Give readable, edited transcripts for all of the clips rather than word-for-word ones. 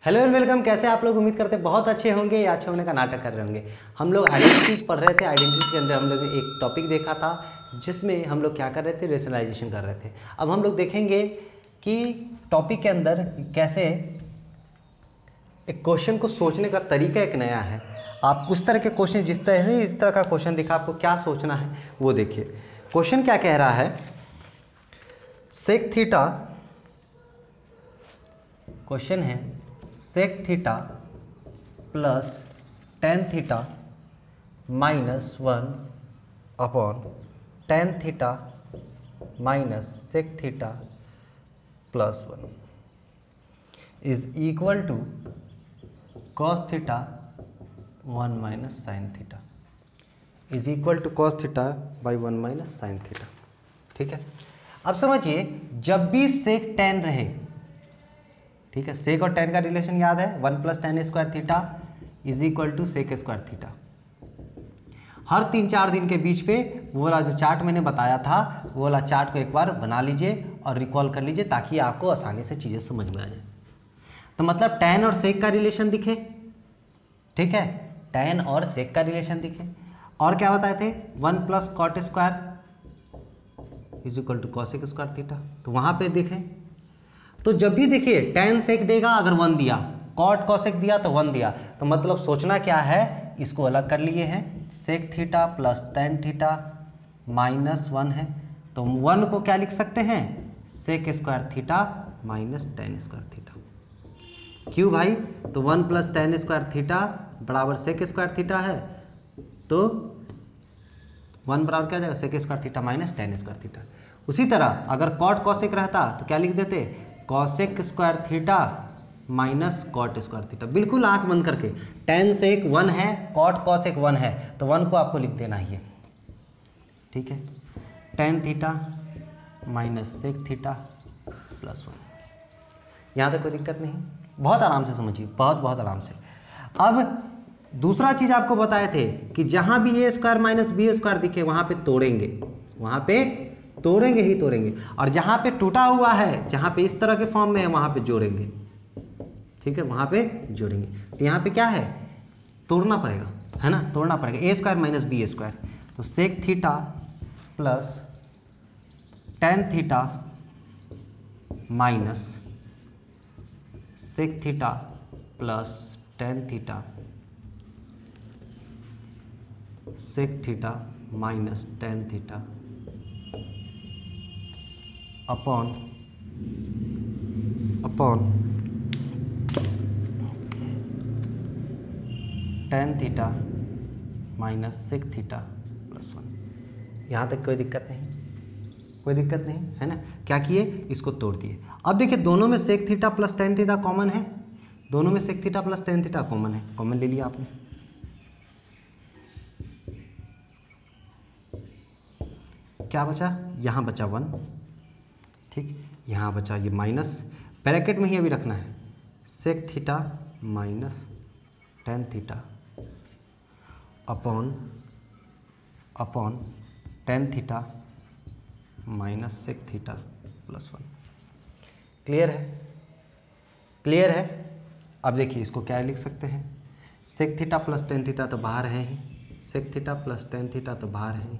Hello and welcome. कैसे आप लोग? उम्मीद करते हैं बहुत अच्छे होंगे या अच्छे होने का नाटक कर रहे होंगे। हम लोग आइडेंटिटीज पढ़ रहे थे। आइडेंटिटीज के अंदर हम लोग ने एक टॉपिक देखा था जिसमें हम लोग क्या कर रहे थे, रेशनलाइजेशन कर रहे थे। अब हम लोग देखेंगे कि टॉपिक के अंदर कैसे एक क्वेश्चन को सोचने का तरीका एक नया है। आप उस तरह के क्वेश्चन, जिस तरह से इस तरह का क्वेश्चन दिखा, आपको क्या सोचना है वो देखिए। क्वेश्चन क्या कह रहा है, सेक थीटा, क्वेश्चन है sec theta plus tan theta minus one upon tan theta minus sec theta plus one is equal to cos theta one minus sine theta, is equal to cos theta by one minus sine theta. ठीक है, अब समझिए, जब भी सेक ten रहे, ठीक है, सेक और टेन का रिलेशन याद है, one plus tan square theta is equal to sec square theta. हर 3-4 दिन के बीच पे वो वाला जो चार्ट मैंने बताया था, वो वाला चार्ट को एक बार बना लीजिए और रिकॉल कर लीजिए ताकि आपको आसानी से चीज़ें समझ में आ जाए। तो मतलब टेन और सेक का रिलेशन दिखे, ठीक है, टेन और सेक का रिलेशन दिखे। और क्या बताए थे, one plus cot square is equal to cosec square theta, तो वहाँ पे देखें। तो जब भी देखिए टेन सेक देगा अगर वन दिया, कॉट कॉसेक दिया तो वन दिया, तो मतलब सोचना क्या है, इसको अलग कर लिए हैं, sec theta plus tan theta minus one है, तो वन को क्या लिख सकते हैं, sec square theta minus tan square theta. क्यों भाई, तो one plus tan square theta बराबर सेक स्क्वायर थीटा है, तो वन बराबर क्या जाएगा, sec square theta minus tan square theta. उसी तरह अगर कॉट कॉसेक रहता तो क्या लिख देते, cosec square theta minus cot square theta. बिल्कुल आंख बंद करके, टेन सेक वन है, कॉट कॉसेक वन है, तो वन को आपको लिख देना ही है। ठीक है, tan theta minus sec theta plus one. यहाँ तक कोई दिक्कत नहीं, बहुत आराम से समझिए, बहुत आराम से। अब दूसरा चीज आपको बताए थे कि जहां भी ए स्क्वायर माइनस बी स्क्वायर दिखे वहां पे तोड़ेंगे, वहां पे तोड़ेंगे ही तोड़ेंगे, और जहां पे टूटा हुआ है, जहां पे इस तरह के फॉर्म में है, वहां पे जोड़ेंगे। ठीक है, वहां पे जोड़ेंगे। तो यहाँ पे क्या है, तोड़ना पड़ेगा, है ना, तोड़ना पड़ेगा। A square minus b square, तो sec theta plus tan theta minus sec theta plus tan theta sec theta minus tan theta upon tan theta minus sec theta plus one. यहाँ तक कोई दिक्कत नहीं, कोई दिक्कत नहीं है ना। क्या किए, इसको तोड़ दिए। अब देखिए दोनों में sec theta plus tan theta common है, दोनों में sec theta plus tan theta common है, कॉमन ले लिया आपने। क्या बचा, यहाँ बचा वन, ठीक, यहाँ बचा ये माइनस, ब्रैकेट में ही अभी रखना है, sec theta minus tan theta upon tan theta minus sec theta plus one. Clear है, क्लियर है। अब देखिए इसको क्या लिख सकते हैं, sec theta plus tan theta तो बाहर है ही, sec theta plus tan theta तो बाहर है ही,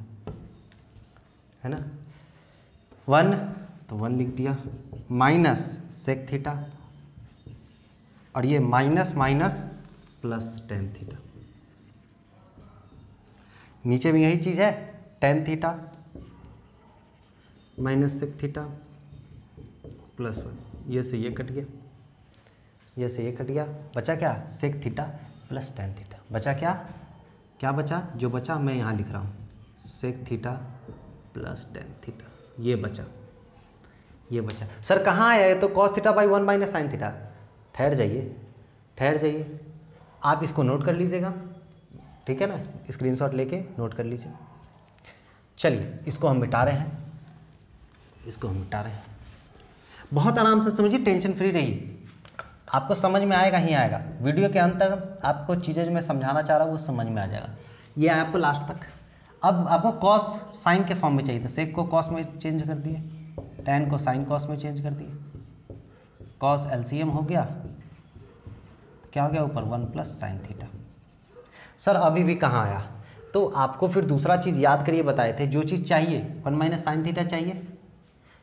है ना। वन तो वन लिख दिया, माइनस सेक थीटा, और ये minus minus plus tan theta, नीचे भी यही चीज़ है, tan theta minus sec theta plus one, ये से ये कट गया, ये से ये कट गया, बचा क्या, sec theta plus tan theta. बचा क्या, क्या बचा, जो बचा मैं यहाँ लिख रहा हूँ, sec theta plus tan theta, ये बचा, ये बचा। सर कहाँ आया, ये तो cos theta by one minus sine theta. ठहर जाइए, ठहर जाइए, आप इसको नोट कर लीजिएगा, ठीक है ना, स्क्रीनशॉट लेके नोट कर लीजिए। चलिए इसको हम मिटा रहे हैं, इसको हम मिटा रहे हैं। बहुत आराम से समझिए, टेंशन फ्री रहिए, आपको समझ में आएगा ही आएगा। वीडियो के अंत तक आपको चीज़ें जो मैं समझाना चाह रहा हूँ वो समझ में आ जाएगा, ये है आपको लास्ट तक। अब आपको कॉस साइन के फॉर्म में चाहिए, तो सेक को कॉस में चेंज कर दिए, टेन को साइन कॉस में चेंज कर दिए, कॉस एलसीएम हो गया, क्या हो गया ऊपर 1 प्लस साइन थीटा। सर अभी भी कहाँ आया, तो आपको फिर दूसरा चीज़ याद करिए, बताए थे जो चीज़ चाहिए 1 माइनस साइन थीटा चाहिए,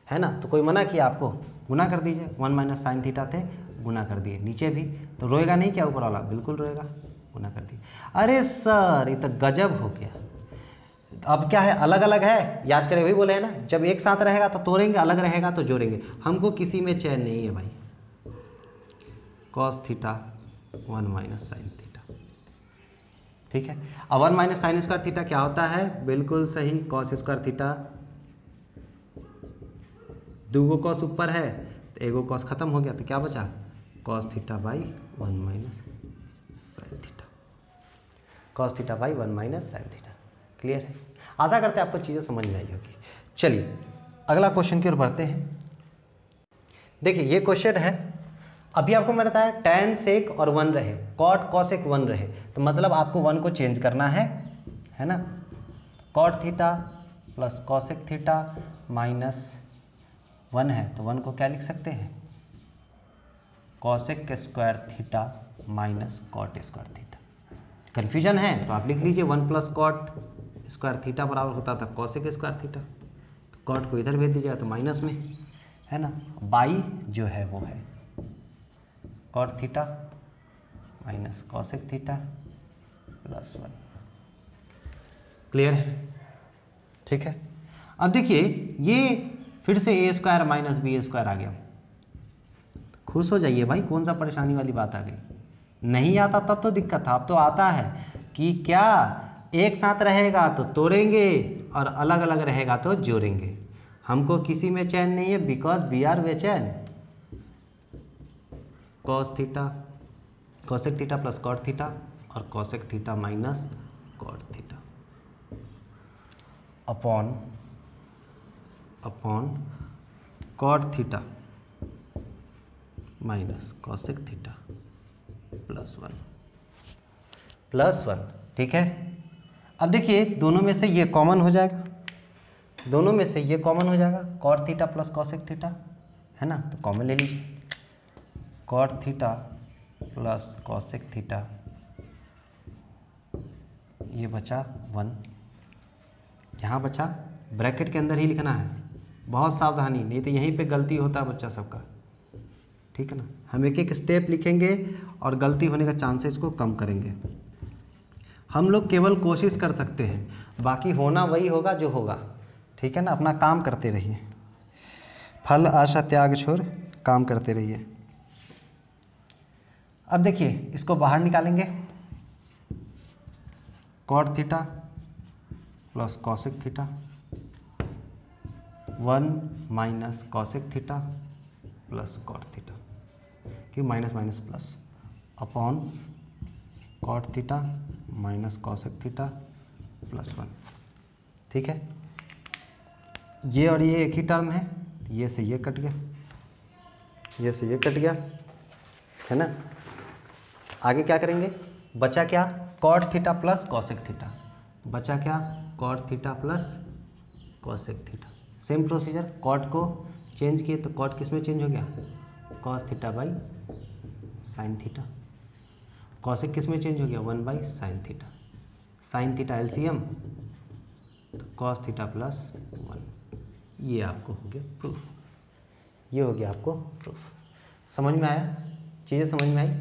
है ना, तो कोई मना किया आपको, गुना कर दीजिए, 1 माइनस साइन थीटा थे, गुना कर दिए, नीचे भी तो रोएगा नहीं क्या ऊपर वाला, बिल्कुल रोएगा, गुना कर दिए। अरे सर ये तो गजब हो गया। अब क्या है, अलग अलग है, याद करें वही बोले हैं ना, जब एक साथ रहेगा तो तोड़ेंगे, अलग रहेगा तो जोड़ेंगे, हमको किसी में चैन नहीं है भाई। Cos theta 1 minus sine theta, ठीक है। अब 1 माइनस साइन स्क्वायर थीटा क्या होता है, बिल्कुल सही, कॉस स्क्वायर थीटा, दो कॉस ऊपर है तो एगो कॉस खत्म हो गया, तो क्या बचा, cos theta by 1 minus sine theta, cos theta by 1 minus sine theta. Clear है, आशा करते हैं आपको चीज़ें समझ में आई होगी। चलिए अगला क्वेश्चन की ओर बढ़ते हैं। देखिए ये क्वेश्चन है, अभी आपको मैं बताया tan sec और 1 रहे, cot cosec 1 रहे, तो मतलब आपको 1 को चेंज करना है ना, cot theta plus cosec theta minus 1 है, तो 1 को क्या लिख सकते हैं, cosec square theta minus cot square theta. Confusion है तो आप लिख लीजिए 1 प्लस कॉट स्क्वायर थीटा बराबर होता था कॉसेक स्क्वायर थीटा, तो कॉट को इधर भेज दीजिएगा तो माइनस में, है ना, बाई जो है वो है cot theta minus cosec theta plus 1। Clear है, ठीक है। अब देखिए ये फिर से a square minus b square आ गया, खुश हो जाइए भाई, कौन सा परेशानी वाली बात आ गई, नहीं आता तब तो दिक्कत था, अब तो आता है कि क्या एक साथ रहेगा तो तोड़ेंगे और अलग अलग रहेगा तो जोड़ेंगे, हमको किसी में चैन नहीं है, बिकॉज वी आर बेचैन। Cos theta cosec theta plus cot theta और cosec theta minus cot theta upon cot theta minus cosec theta plus 1, ठीक है। अब देखिए दोनों में से ये कॉमन हो जाएगा, दोनों में से ये कॉमन हो जाएगा, cot theta plus cosec theta, है ना, तो कॉमन ले लीजिए, cot theta plus cosec theta, ये बचा 1, यहाँ बचा, ब्रैकेट के अंदर ही लिखना है, बहुत सावधानी, नहीं तो यहीं पे गलती होता है बच्चा सबका, ठीक है ना, हम एक एक स्टेप लिखेंगे और गलती होने का चांसेस को कम करेंगे। हम लोग केवल कोशिश कर सकते हैं, बाकी होना वही होगा जो होगा, ठीक है ना, अपना काम करते रहिए, फल आशा त्याग छोड़ काम करते रहिए। अब देखिए इसको बाहर निकालेंगे, cot theta plus cosec theta 1 minus cosec theta plus cot theta, कि minus minus plus, upon cot theta minus cosec theta plus 1, ठीक है। ये और ये एक ही टर्म है, ये से ये कट गया, ये से ये कट गया, है ना। आगे क्या करेंगे, बचा क्या, cot theta plus cosec theta, बचा क्या, cot theta plus cosec theta. Same procedure, cot को चेंज किए तो कॉट किस में चेंज हो गया, cos theta by sine theta, cosec किस में चेंज हो गया, 1 by sine theta, sine theta LCM तो कॉस थीटा प्लस 1, ये आपको हो गया प्रूफ, ये हो गया आपको प्रूफ। समझ में आया, चीज़ें समझ में आई।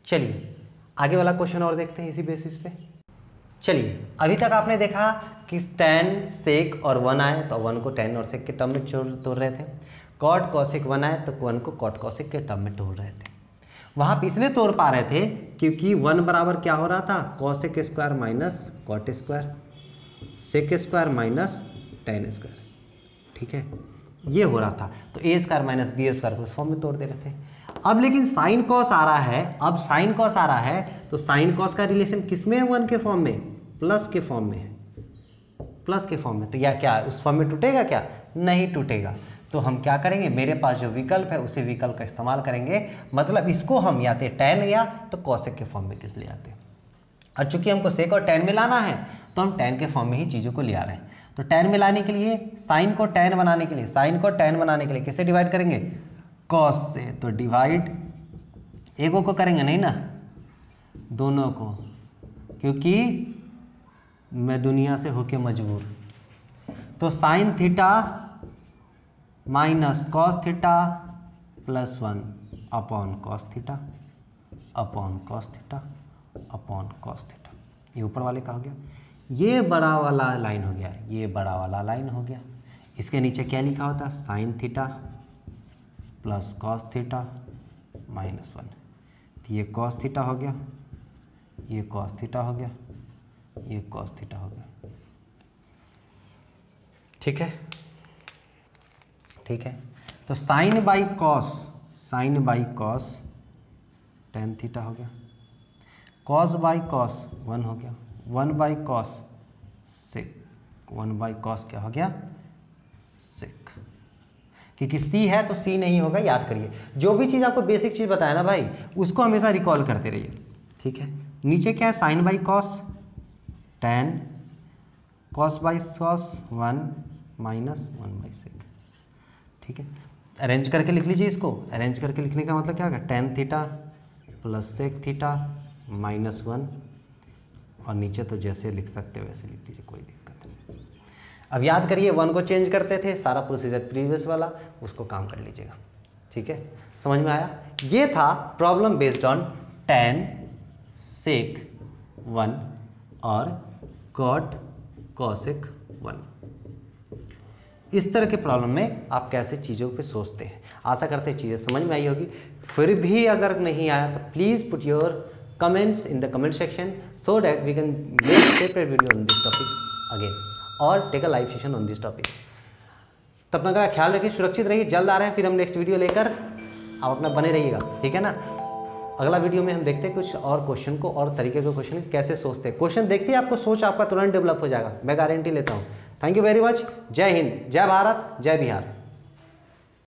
चलिए आगे वाला क्वेश्चन और देखते हैं इसी बेसिस पे। चलिए अभी तक आपने देखा कि tan sec और 1 आए तो 1 को tan और sec के टर्म में तोड़ रहे थे, cot cosec 1 आए तो 1 को cot cosec के टर्म में तोड़ रहे थे। वहाँ पे इसलिए तोड़ पा रहे थे क्योंकि 1 बराबर क्या हो रहा था, cosec square minus cot square, sec square minus tan square, ठीक है, ये हो रहा था, तो a square minus b square को इस फॉर्म में तोड़ दे रहे थे। अब लेकिन साइन कॉस आ रहा है, अब साइन कॉस आ रहा है तो साइन कॉस का रिलेशन किस में है, 1 के फॉर्म में, प्लस के फॉर्म में है, प्लस के फॉर्म में, तो या क्या उस फॉर्म में टूटेगा, क्या नहीं टूटेगा, तो हम क्या करेंगे, मेरे पास जो विकल्प है उसी विकल्प का इस्तेमाल करेंगे, मतलब इसको हम या तो tan या तो कॉसेक के फॉर्म में किस ले आते हैं, और चूंकि हमको सेक और tan में लाना है तो हम tan के फॉर्म में ही चीज़ों को ले आ रहे हैं। तो tan में लाने के लिए, साइन को tan बनाने के लिए, साइन को tan बनाने के लिए किससे डिवाइड करेंगे, कॉस से, तो डिवाइड एगो को करेंगे नहीं ना, दोनों को, क्योंकि मैं दुनिया से होके मजबूर। तो sine theta minus cos theta plus 1 upon cos theta upon cos theta upon cos theta. ये ऊपर वाले का हो गया, ये बड़ा वाला लाइन हो गया, ये बड़ा वाला लाइन हो गया। इसके नीचे क्या लिखा होता है, sine theta plus cos theta minus 1। तो ये कॉस थीटा हो गया, ये कॉस थीटा हो गया, ये कॉस थीटा हो गया। ठीक है, ठीक है। तो sine by cos tan theta हो गया, कॉस बाई कॉस 1 हो गया, 1 by cos sec, 1 by cos क्या हो गया, सेक। क्योंकि सी है तो सी नहीं होगा, याद करिए। जो भी चीज़ आपको बेसिक चीज़ बताया ना भाई, उसको हमेशा रिकॉल करते रहिए। ठीक है, नीचे क्या है, sine by cos tan, cos by cos 1 minus 1 by sec. ठीक है, अरेंज करके लिख लीजिए इसको। अरेंज करके लिखने का मतलब क्या होगा, tan theta plus sec theta minus 1, और नीचे तो जैसे लिख सकते हो वैसे लिख दीजिए, कोई दिक्कत नहीं। अब याद करिए 1 को चेंज करते थे, सारा प्रोसीजर प्रीवियस वाला, उसको काम कर लीजिएगा। ठीक है, समझ में आया। ये था problem based on tan sec 1 और कॉट कॉसेक 1। इस तरह के प्रॉब्लम में आप कैसे चीज़ों पे सोचते हैं। आशा करते हैं चीज़ें समझ में आई होगी। फिर भी अगर नहीं आया तो please put your comments in the comment section so that we can make separate video on this topic again और take a live session on this topic. तब तक का ख्याल रखिए, सुरक्षित रहिए। जल्द आ रहे हैं फिर हम नेक्स्ट वीडियो लेकर, आप अपना बने रहिएगा। ठीक है ना। अगला वीडियो में हम देखते हैं कुछ और क्वेश्चन को और तरीके के क्वेश्चन कैसे सोचते हैं। क्वेश्चन देखते ही आपको सोच आपका तुरंत डेवलप हो जाएगा, मैं गारंटी लेता हूँ। Thank you very much. जय हिंद, जय भारत, जय बिहार।